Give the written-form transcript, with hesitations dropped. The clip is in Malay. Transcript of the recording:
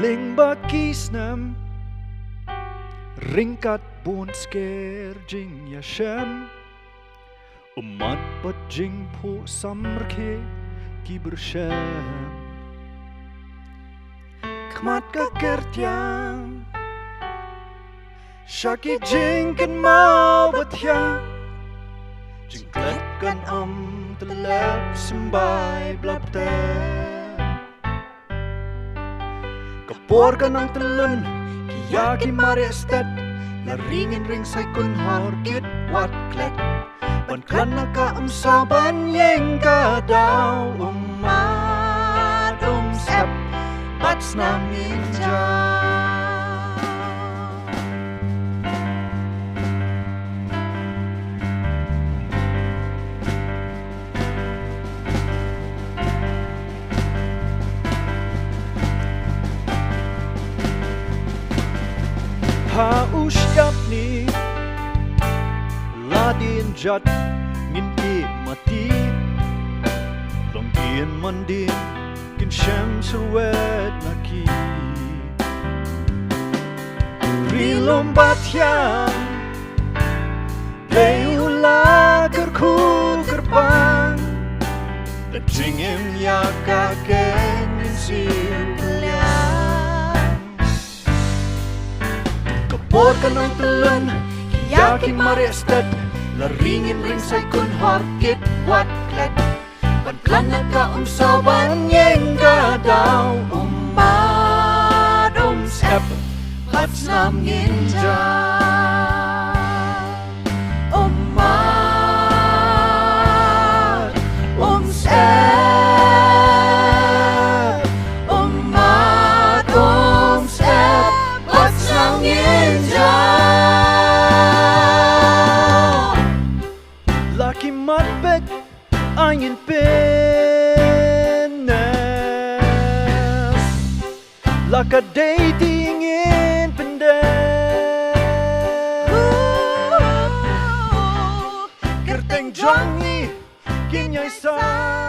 ling bakisnam ringkat bun sker jing yashem umat bat jing po samrke ki bershem kmat ka kertiang Shaki jing kan mau batya jing klet kan telap sembai blabte kapor kan ang telun kiyaki marestet la ringin ring sai kun harkit wat klet ban kan ka saban yeng ka daw umat sep bats nangin ja Hausyap ni ladin jat ngin mati long dien mandin kin shem surwet naki rilom batyam leula gerku gerbang dan jingim ya kagen sil Por kanang telun kiyakin marestet la ringin ring sai kun harkit wat klet ban plan ka saban yeng ka daw sep bats nam ngin ja sep bats nam ngin Laki matbet angin penas Laka dating in pendas Kerteng jangi kinyai sa